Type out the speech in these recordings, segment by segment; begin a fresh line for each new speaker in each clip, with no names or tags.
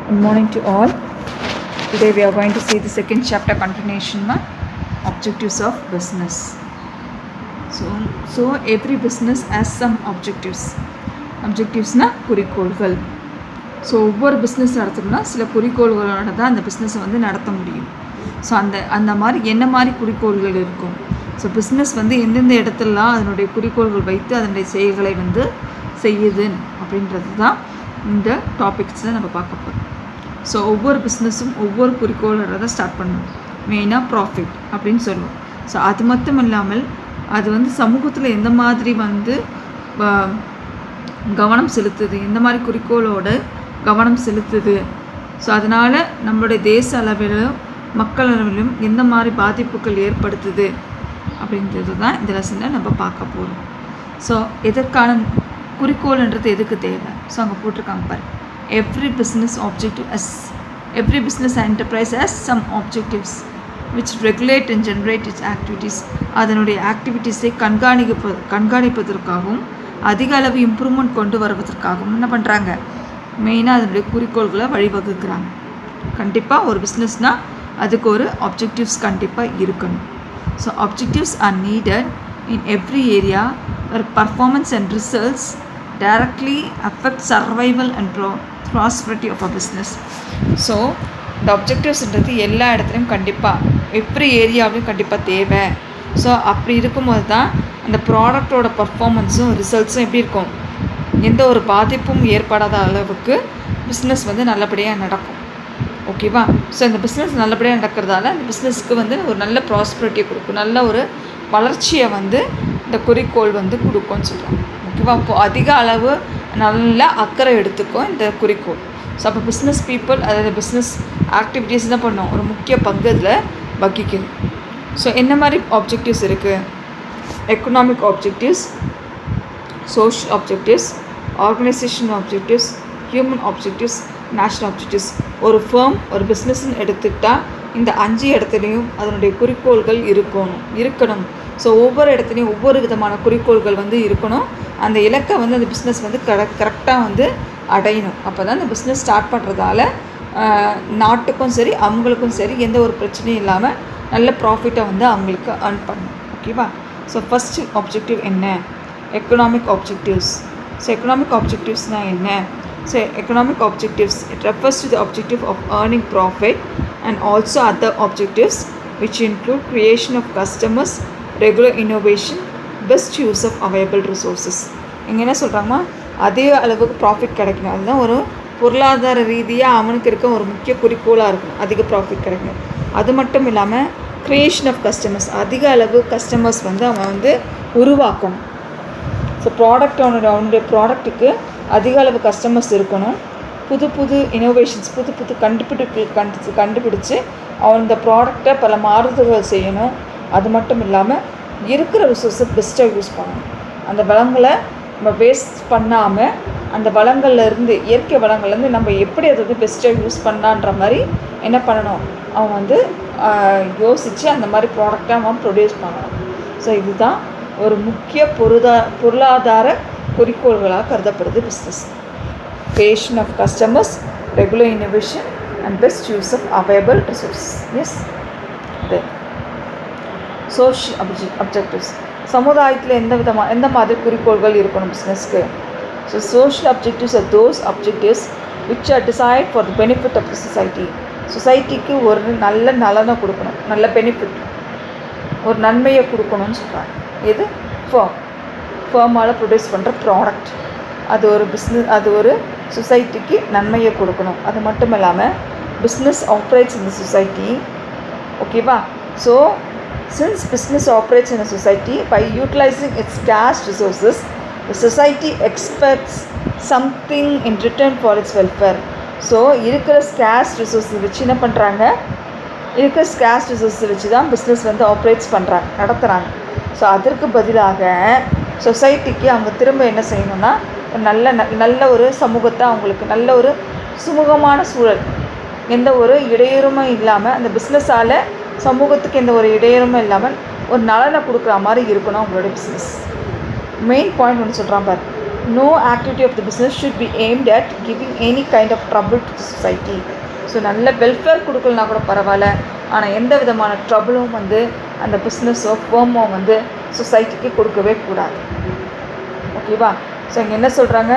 Good morning to all. Today we are going to see the second chapter continuation objectives of business. So every business has some objectives. Objectivesனா குறிக்கோள்கள். So ஒவ்வொரு business நடத்தணும்னா சில குறிக்கோள்களோட தான் அந்த பிஸ்னஸை வந்து நடத்த முடியும். ஸோ அந்த மாதிரி என்ன மாதிரி குறிக்கோள்கள் இருக்கும். ஸோ பிஸ்னஸ் வந்து எந்தெந்த இடத்துலலாம் அதனுடைய குறிக்கோள்கள் வைத்து அதனுடைய செயல்களை வந்து செய்யுது அப்படின்றது தான் இந்த டாபிக்ஸில் நம்ம பார்க்க போகிறோம். ஸோ ஒவ்வொரு பிஸ்னஸும் ஒவ்வொரு குறிக்கோளோட தான் ஸ்டார்ட் பண்ணணும். மெயினாக ப்ராஃபிட் அப்படின்னு சொல்லுவோம். ஸோ அது மட்டும் இல்லாமல் அது வந்து சமூகத்தில் எந்த மாதிரி வந்து கவனம் செலுத்துது, எந்த மாதிரி குறிக்கோளோட கவனம் செலுத்துது, ஸோ அதனால் நம்மளுடைய தேச அளவிலும் மக்கள் அளவிலும் எந்த மாதிரி பாதிப்புகள் ஏற்படுத்துது அப்படின்றது தான் இந்த லெசனில் நம்ம பார்க்க போகிறோம். ஸோ எதற்கான குறிக்கோள்ன்றது எதுக்கு தேவை? ஸோ அங்கே போட்டிருக்காங்க பாரு. Every business enterprise has some objectives which regulate and generate its activities. அதனுடைய ஆக்டிவிட்டீஸை கண்காணிப்பதற்காகவும் அதிக அளவு இம்ப்ரூவ்மெண்ட் கொண்டு வருவதற்காகவும் என்ன பண்ணுறாங்க, மெயினாக அதனுடைய குறிக்கோள்களை வழிவகுக்கிறாங்க. கண்டிப்பாக ஒரு பிஸ்னஸ்னால் அதுக்கு ஒரு ஆப்ஜெக்டிவ்ஸ் கண்டிப்பாக இருக்கணும். So objectives R needed in every area where performance and results directly affect survival and prosperity of a business. So இந்த ஆப்ஜெக்டிவ்ஸ்ன்றது எல்லா இடத்துலையும் கண்டிப்பாக எவ்ரி ஏரியாவிலையும் கண்டிப்பாக தேவை. ஸோ அப்படி இருக்கும்போது தான் அந்த ப்ராடக்டோட பர்ஃபார்மன்ஸும் ரிசல்ட்ஸும் எப்படி இருக்கும், எந்த ஒரு பாதிப்பும் ஏற்படாத அளவுக்கு பிஸ்னஸ் வந்து நல்லபடியாக நடக்கும். ஓகேவா? ஸோ இந்த பிஸ்னஸ் நல்லபடியாக நடக்கிறதால அந்த பிஸ்னஸ்க்கு வந்து ஒரு நல்ல ப்ராஸ்பரிட்டியை கொடுக்கும், நல்ல ஒரு வளர்ச்சியை வந்து இந்த குறிக்கோள் வந்து கொடுக்கும்னு சொல்கிறாங்க. ஓகேவா? அப்போது அதிக அளவு நல்ல அக்கறை எடுத்துக்கும் இந்த குறிக்கோள். ஸோ அப்போ பிஸ்னஸ் பீப்புள் அதாவது பிஸ்னஸ் ஆக்டிவிட்டீஸ் தான் பண்ணோம், ஒரு முக்கிய பங்கு இதில் வகிக்குது. ஸோ என்ன மாதிரி ஆப்ஜெக்டிவ்ஸ் இருக்குது? Economic objectives, social objectives, organisation objectives, human objectives, national objectives. ஒரு ஃபேம் ஒரு பிஸ்னஸ்ன்னு எடுத்துக்கிட்டால் இந்த 5 இடத்துலையும் அதனுடைய குறிக்கோள்கள் இருக்கணும். ஸோ ஒவ்வொரு இடத்துலையும் ஒவ்வொரு விதமான குறிக்கோள்கள் வந்து இருக்கணும். அந்த இலக்கை வந்து அந்த பிஸ்னஸ் வந்து கரெக்டாக வந்து அடையணும். அப்போ தான் அந்த பிஸ்னஸ் ஸ்டார்ட் பண்ணுறதால நாட்டுக்கும் சரி அவங்களுக்கும் சரி எந்த ஒரு பிரச்சனையும் இல்லாமல் நல்ல ப்ராஃபிட்டை வந்து அவங்களுக்கு ஏர்ன் பண்ணணும். ஓகேவா? ஸோ ஃபஸ்ட்டு ஆப்ஜெக்டிவ் என்ன? Economic objectives. ஸோ எக்கனாமிக் ஆப்ஜெக்டிவ்ஸ்னால் என்ன? So economic objectives it refers to the objective of earning profit and also other objectives which include creation of customers, regular innovation, best use of available resources. இங்கே என்ன சொல்கிறாங்கன்னா அதே அளவுக்கு profit கிடைக்கணும். அதுதான் ஒரு பொருளாதார ரீதியாக அவனுக்கு இருக்க ஒரு முக்கிய குறிக்கோளாக இருக்கும், அதிக ப்ராஃபிட் கிடைக்கணும். அது மட்டும் இல்லாமல் க்ரியேஷன் ஆஃப் கஸ்டமர்ஸ், அதிக அளவு கஸ்டமர்ஸ் வந்து அவன் வந்து உருவாக்கணும். ஸோ அவனுடைய ப்ராடக்ட்டுக்கு அதிக அளவு கஸ்டமர்ஸ் இருக்கணும். புது இனோவேஷன்ஸ், புது கண்டுபிடிச்சு அவன் இந்த ப்ராடக்டை பல மாறுதல்கள் செய்யணும். அது மட்டும் இல்லாமல் இருக்கிற ரிசோர்ஸை பெஸ்ட்டாக யூஸ் பண்ணணும். அந்த வளங்களை நம்ம வேஸ்ட் பண்ணாமல் அந்த வளங்கள்லேருந்து, இயற்கை வளங்கள்லேருந்து நம்ம எப்படி அதை வந்து பெஸ்ட்டாக யூஸ் பண்ணலான்ற மாதிரி என்ன பண்ணணும், அவன் வந்து யோசித்து அந்த மாதிரி ப்ராடக்டை அவன் ப்ரொடியூஸ் பண்ணணும். ஸோ இதுதான் ஒரு முக்கிய பொருளாதார குறிக்கோள்களாக கருதப்படுது business. Creation of customers, regular innovation and best use of available resources. Yes. Then social objectives. சமுதாயத்தில் எந்த மாதிரி குறிக்கோள்கள் இருக்கணும் பிஸ்னஸ்க்கு? So social objectives are those objectives which are decide for the benefit of the society. சொசைட்டிக்கு ஒரு நல்ல நலனை கொடுக்கணும், நல்ல பெனிஃபிட், ஒரு நன்மையை கொடுக்கணும்னு சொல்கிறாங்க. எது? ஃபேர்மால் ப்ரொடியூஸ் பண்ணுற ப்ராடக்ட், அது ஒரு பிஸ்னஸ், அது ஒரு சொசைட்டிக்கு நன்மையை கொடுக்கணும். அது மட்டும் இல்லாமல் business operates in the society. ஓகேவா? So since business operates in a society by utilising its scarce resources, the society expects something in return for its welfare. So இருக்கிற ஸ்கார்ஸ் ரிசோர்ஸை வச்சு என்ன பண்ணுறாங்க, இருக்கிற ஸ்கார்ஸ் ரிசோர்ஸை வச்சு தான் பிஸ்னஸ் வந்து ஆப்ரேட்ஸ் பண்ணுறாங்க, நடத்துகிறாங்க. ஸோ அதற்கு பதிலாக சொசைட்டிக்கு அவங்க திரும்ப என்ன செய்யணும்னா நல்ல ஒரு சமூகத்தை, அவங்களுக்கு நல்ல ஒரு சுமூகமான சூழல், எந்த ஒரு இடையூறுமே இல்லாமல் அந்த பிஸ்னஸால் சமூகத்துக்கு எந்த ஒரு இடையூறுமே இல்லாமல் ஒரு நலனை கொடுக்குற மாதிரி இருக்கணும் அவங்களோட பிஸ்னஸ். மெயின் பாயிண்ட் ஒன்று சொல்கிறான் பாரு. No activity of the business should be aimed at giving any kind of trouble to the society. So நல்ல வெல்ஃபேர் கொடுக்கலனா கூட பரவாயில்ல, ஆனால் எந்த விதமான ட்ரபிளும் வந்து அந்த பிஸ்னஸோ ஃபேர்மோ வந்து சொசைட்டிக்கு கொடுக்கவே கூடாது. ஓகேவா? ஸோ இங்கே என்ன சொல்கிறாங்க,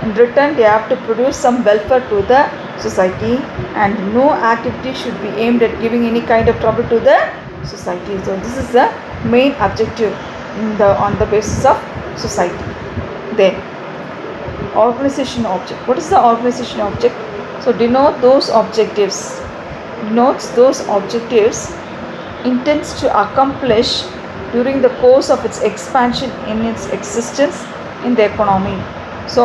in return they have to produce some welfare to the society and no activity should be aimed at giving any kind of trouble to the society. So this is the main objective on the basis of society. Then organization object. What is the organization object? So denotes those objectives intends to accomplish during the course of its expansion in its existence in the economy. So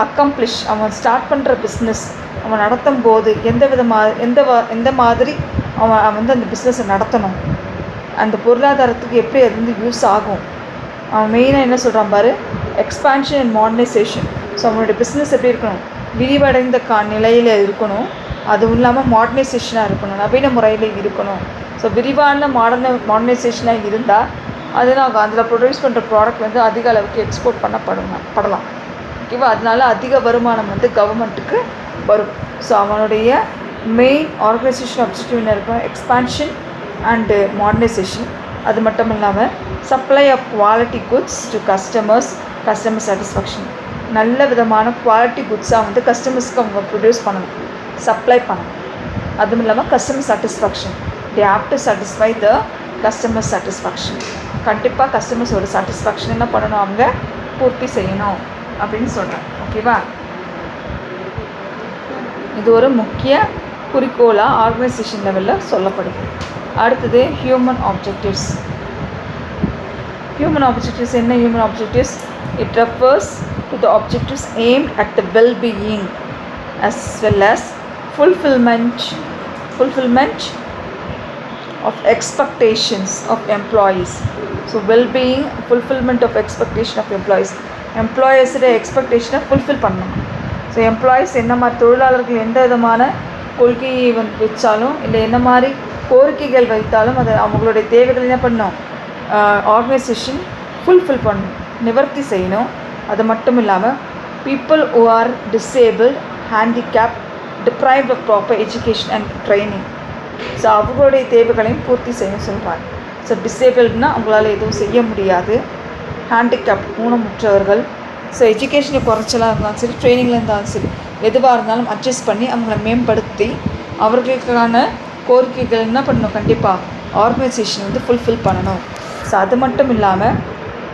accomplish, அவன் start பண்ணுற business அவன் நடத்தும் போது எந்த மாதிரி அவன் வந்து அந்த பிஸ்னஸை நடத்தணும், அந்த பொருளாதாரத்துக்கு எப்படி அது வந்து யூஸ் ஆகும். அவன் மெயினாக என்ன சொல்கிறான் பாரு, எக்ஸ்பான்ஷன் அண்ட் மாடர்னைசேஷன். ஸோ அவனுடைய பிஸ்னஸ் எப்படி இருக்கணும், விரிவடைந்த நிலையில் இருக்கணும், அதுவும் இல்லாமல் மாடர்னைசேஷனாக இருக்கணும், நவீன முறையில் இருக்கணும். ஸோ விரிவான மாடர்னைசேஷனாக இருந்தால் அது நான் அதில் ப்ரொடியூஸ் பண்ணுற ப்ராடக்ட் வந்து அதிக அளவுக்கு எக்ஸ்போர்ட் படலாம். ஓகேவா? அதனால அதிக வருமானம் வந்து கவர்மெண்ட்டுக்கு வரும். ஸோ அவனுடைய மெயின் ஆர்கனைசேஷன் அப்ஜெக்டிவ் என்ன இருக்கும், எக்ஸ்பான்ஷன் அண்டு மாடர்னைசேஷன். அது மட்டும் இல்லாமல் supply of quality goods to customer satisfaction. நல்ல விதமான குவாலிட்டி குட்ஸாக வந்து கஸ்டமர்ஸ்க்கு அவங்க ப்ரொடியூஸ் பண்ணணும், சப்ளை பண்ணணும். அதுவும் இல்லாமல் customer satisfaction, they have to satisfy the customer satisfaction. கண்டிப்பாக கஸ்டமர்ஸோட சாட்டிஸ்ஃபேக்ஷன் என்ன பண்ணணும், அவங்க பூர்த்தி செய்யணும் அப்படின்னு சொல்கிறேன். ஓகேவா? இது ஒரு முக்கிய குறிக்கோளாக ஆர்கனைசேஷன் லெவலில் சொல்லப்படுது. அடுத்தது ஹியூமன் ஆப்ஜெக்டிவ்ஸ். ஹியூமன் ஆப்ஜெக்டிவ்ஸ் என்ன? Human objectives it refers to the objectives aimed at the well-being as well as fulfillment of expectations of employees. So well-being, fulfillment of expectation of எம்ப்ளாயீஸோட எக்ஸ்பெக்டேஷனை ஃபுல்ஃபில் பண்ணணும். So employees என்ன மாதிரி, தொழிலாளர்கள் எந்த விதமான கொள்கையை வச்சாலும் இல்லை என்ன மாதிரி கோரிக்கைகள் வைத்தாலும் அதை அவங்களுடைய தேவைகள் என்ன பண்ணணும், ஆர்கனைசேஷன் ஃபுல்ஃபில் பண்ணணும், நிவர்த்தி செய்யணும். அது மட்டும் இல்லாமல் people who are disabled, handicapped, deprived of proper education and training. So அவங்களுடைய தேவைகளையும் பூர்த்தி செய்யணும் சொல்கிறாங்க. ஸோ டிசேபிள்ட்னா அவங்களால எதுவும் செய்ய முடியாது, ஹேண்டிகேப் ஊனமுற்றவர்கள். ஸோ எஜுகேஷனில் குறைச்சலாக இருந்தாலும் சரி, ட்ரைனிங்கில் இருந்தாலும் சரி, எதுவாக இருந்தாலும் அட்ஜஸ்ட் பண்ணி அவங்கள மேம்படுத்தி அவர்களுக்கான கோரிக்கைகள் என்ன பண்ணணும், கண்டிப்பாக ஆர்கனைசேஷன் வந்து ஃபுல்ஃபில் பண்ணணும். ஸோ அது மட்டும் இல்லாமல்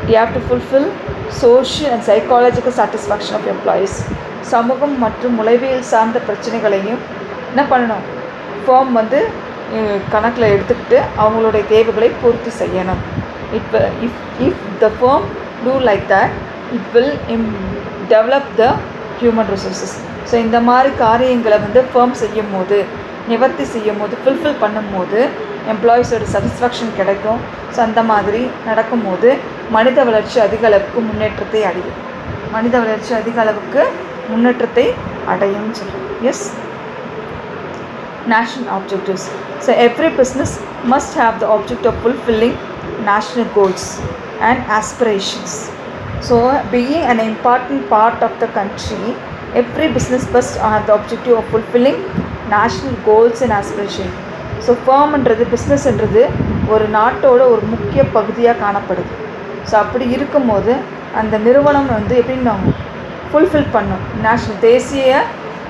you have to fulfil social and psychological satisfaction of employees. சமூகம் மற்றும் உளவியல் சார்ந்த பிரச்சனைகளையும் என்ன பண்ணணும், ஃபார்ம் வந்து கணக்கில் எடுத்துக்கிட்டு அவங்களுடைய தேவைகளை பூர்த்தி செய்யணும். If the firm do like that, it will develop the human resources. So இந்த மாதிரி காரியங்களை வந்து ஃபேர்ம் செய்யும் போது, நிவர்த்தி செய்யும் போது, ஃபுல்ஃபில் பண்ணும் போது எம்ப்ளாயீஸோட சாட்டிஸ்ஃபேக்ஷன் கிடைக்கும். ஸோ அந்த மாதிரி நடக்கும்போது மனித வளர்ச்சி அதிக அளவுக்கு முன்னேற்றத்தை அடையும் சொல்கிறோம். Yes, national objectives. So every business must have the object of fulfilling national goals and aspirations. So being an important part of the country, every business must have the objective of fulfilling national goals and aspirations. So ஃபேர்ம்ன்றது, பிஸ்னஸ்ன்றது ஒரு நாட்டோட ஒரு முக்கிய பகுதியாக காணப்படுது. So அப்படி இருக்கும்போது அந்த நிறுவனம் வந்து எப்படின்னு ஃபுல்ஃபில் பண்ணும், தேசிய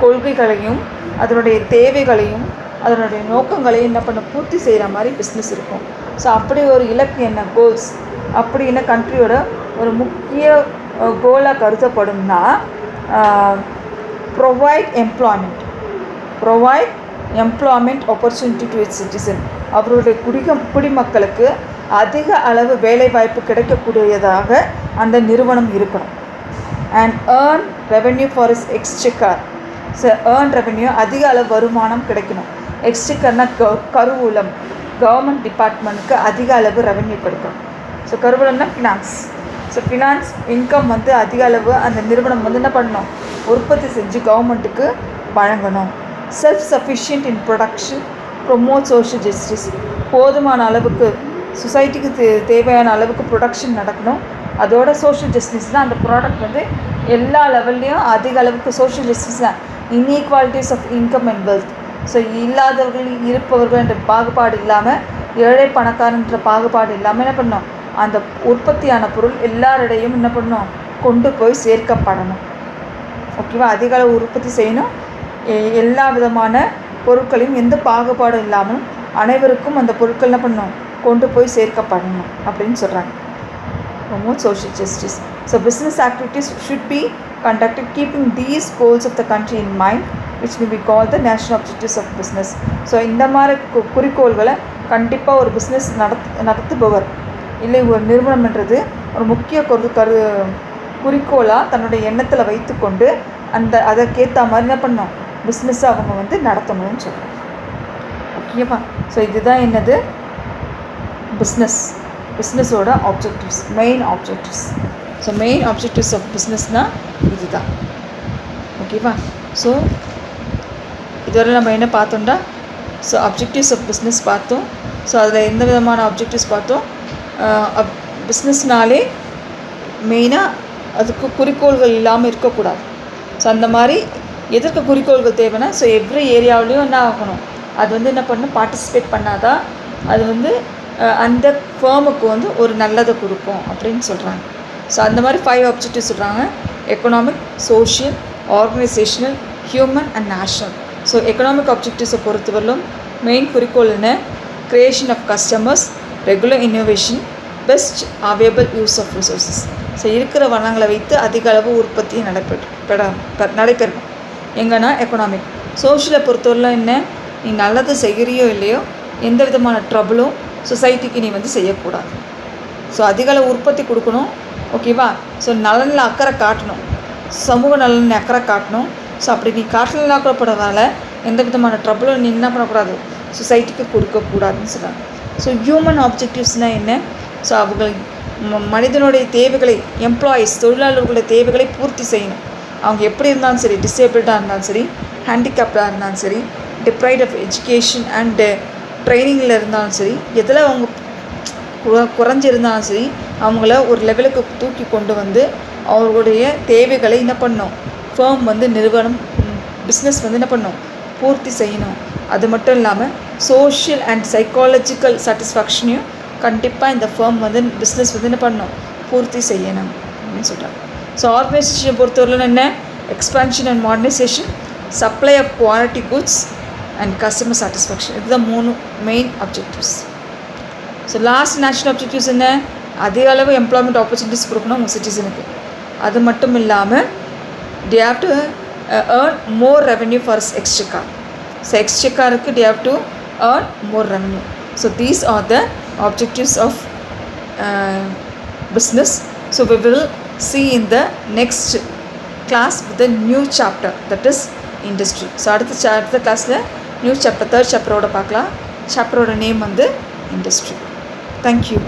கொள்கைகளையும் அதனுடைய தேவைகளையும் அதனுடைய நோக்கங்களையும் என்ன பண்ண பூர்த்தி செய்கிற மாதிரி பிஸ்னஸ் இருக்கும். ஸோ அப்படி ஒரு இலக்கு என்ன, கோல்ஸ் அப்படி என்ன கண்ட்ரியோட ஒரு முக்கிய கோலாக கருதப்படும்னா provide employment opportunity to its citizen. அவருடைய குடிமக்களுக்கு அதிக அளவு வேலைவாய்ப்பு கிடைக்கக்கூடியதாக அந்த நிறுவனம் இருக்கணும். And earn revenue for is exchequer. So earn revenue, அதிக அளவு வருமானம் கிடைக்கணும். எக்ஸ்செக்கர்னா கருவூலம், கவர்மெண்ட் டிபார்ட்மெண்ட்டுக்கு அதிக அளவு ரெவென்யூ கிடைக்கணும். ஸோ கருவூலம்னா ஃபினான்ஸ். ஸோ ஃபினான்ஸ் இன்கம் வந்து அதிக அளவு அந்த நிறுவனம் வந்து என்ன பண்ணணும், உற்பத்தி செஞ்சு கவர்மெண்ட்டுக்கு வழங்கணும். செல்ஃப் சஃபிஷியன்ட் இன் ப்ரொடக்ஷன், ப்ரொமோட் சோஷியல் ஜஸ்டிஸ். போதுமான அளவுக்கு சொசைட்டிக்கு தேவையான அளவுக்கு ப்ரொடக்ஷன் நடக்கணும், அதோட சோஷியல் ஜஸ்டிஸ்னால் அந்த ப்ராடக்ட் வந்து எல்லா லெவல்லையும் அதிக அளவுக்கு சோஷியல் ஜஸ்டிஸ் தான். Inequalities of income and wealth. So இல்லாதவர்கள் இருப்பவர்கள் என்ற பாகுபாடு இல்லாமல், ஏழை பணக்காரன்ற பாகுபாடு இல்லாமல் என்ன பண்ணணும், அந்த உற்பத்தியான பொருள் எல்லாரிடையும் என்ன பண்ணணும், கொண்டு போய் சேர்க்கப்படணும். ஓகேவா? அதிக அளவு உற்பத்தி செய்யணும். எல்லா விதமான பொருட்களையும் எந்த பாகுபாடும் இல்லாமல் அனைவருக்கும் அந்த பொருட்கள் என்ன பண்ணணும், கொண்டு போய் சேர்க்கப்படணும் அப்படின்னு சொல்கிறாங்க. Promote social justice. So business activities should be conducted keeping these goals of the country in mind, which may be called the national objectives of business. So இந்த மாதிரி குறிக்கோள்களை கண்டிப்பாக ஒரு பிஸ்னஸ் நடத்துபவர் இல்லை ஒரு நிறுவனம்ன்றது ஒரு முக்கிய குறிக்கோளாக தன்னுடைய எண்ணத்தில் வைத்துக்கொண்டு அதற்கேற்ற மாதிரி என்ன பண்ணணும், பிஸ்னஸை அவங்க வந்து நடத்தணும்னு சொல்கிறாங்க. ஓகேவா? ஸோ இதுதான் என்னது பிஸ்னஸோட objectives, main objectives. So main objectives of பிஸ்னஸ்னால் இது தான். ஓகேவா? ஸோ இதுவரை நம்ம என்ன பார்த்தோம்னா, ஸோ அப்ஜெக்டிவ்ஸ் ஆஃப் பிஸ்னஸ் பார்த்தோம். ஸோ அதில் எந்த விதமான அப்ஜெக்டிவ்ஸ் பார்த்தோம். பிஸ்னஸ்னாலே மெயினாக அதுக்கு குறிக்கோள்கள் இல்லாமல் இருக்கக்கூடாது. ஸோ அந்த மாதிரி எதற்கு குறிக்கோள்கள் தேவைன்னா, ஸோ எவ்ரி ஏரியாவிலையும் என்ன ஆகணும், அது வந்து என்ன பண்ணணும், பார்ட்டிசிபேட் பண்ணாதான் அது வந்து அந்த ஃபேமுக்கு வந்து ஒரு நல்லதை கொடுக்கும் அப்படின்னு சொல்கிறாங்க. ஸோ அந்த மாதிரி 5 ஆப்ஜெக்டிவ் சொல்கிறாங்க. Economic, social, organisational, human and national. So economic ஆப்ஜெக்டிவ்ஸை பொறுத்தவரையிலும் மெயின் குறிக்கோள் என்ன, creation of customers, regular innovation, best available use of resources. So இருக்கிற வளங்களை வைத்து அதிக அளவு உற்பத்தி நடைபெறணும். எங்கன்னா எக்கனாமிக். சோஷியலை பொறுத்தவரையிலும் என்ன, நீ நல்லது செய்கிறியோ இல்லையோ எந்த விதமான ட்ரபிளும் சொசைட்டிக்கு நீ வந்து செய்யக்கூடாது. ஸோ அதிகளவு உற்பத்தி கொடுக்கணும். ஓகேவா? ஸோ நலனில் அக்கறை காட்டணும், சமூக நலனில் அக்கறை காட்டணும். ஸோ அப்படி நீ காட்டலாக்கப்படுறதால எந்த விதமான ட்ரபிளும் நீ என்ன பண்ணக்கூடாது, சொசைட்டிக்கு கொடுக்கக்கூடாதுன்னு சொல்கிறாங்க. ஸோ ஹியூமன் ஆப்ஜெக்டிவ்ஸ்னால் என்ன, ஸோ அவங்க மனிதனுடைய தேவைகளை, எம்ப்ளாயீஸ் தொழிலாளர்களுடைய தேவைகளை பூர்த்தி செய்யணும். அவங்க எப்படி இருந்தாலும் சரி, டிசேபிள்டாக இருந்தாலும் சரி, ஹேண்டிகேப்டாக இருந்தாலும் சரி, டிப்ரைட் ஆஃப் எஜுகேஷன் அண்டு ட்ரைனிங்கில் இருந்தாலும் சரி, எதில் அவங்க குறைஞ்சிருந்தாலும் சரி, அவங்கள ஒரு லெவலுக்கு தூக்கி கொண்டு வந்து அவர்களுடைய தேவைகளை என்ன பண்ணணும், ஃபேம் வந்து நிறுவனம் பிஸ்னஸ் வந்து என்ன பண்ணணும், பூர்த்தி செய்யணும். அது மட்டும் இல்லாமல் சோஷியல் அண்ட் சைக்காலஜிக்கல் சாட்டிஸ்ஃபேக்ஷனையும் கண்டிப்பாக இந்த ஃபேம் வந்து பிஸ்னஸ் வந்து என்ன பண்ணணும், பூர்த்தி செய்யணும் அப்படின்னு சொல்கிறாங்க. ஸோ ஆர்கனைசேஷனை பொறுத்தவரையிலும் என்ன, expansion and modernisation, supply of quality goods and customer satisfaction. இதுதான் 3 main objectives. So last national objectives என்ன, அதிக அளவு எம்ப்ளாய்மெண்ட் ஆப்பர்ச்சுனிட்டிஸ் கொடுக்கணும் உங்கள் சிட்டிசனுக்கு. அது மட்டும் இல்லாமல் they have to earn more revenue for exchequer. So exchequerக்கு they have to earn more revenue. So these are the objectives of business. So we will see in the next class with the new chapter, that is industry. So அடுத்த கிளாஸில் new chapter 3rd சாப்டரோட பார்க்கலாம். சாப்டரோட name வந்து industry. Thank you.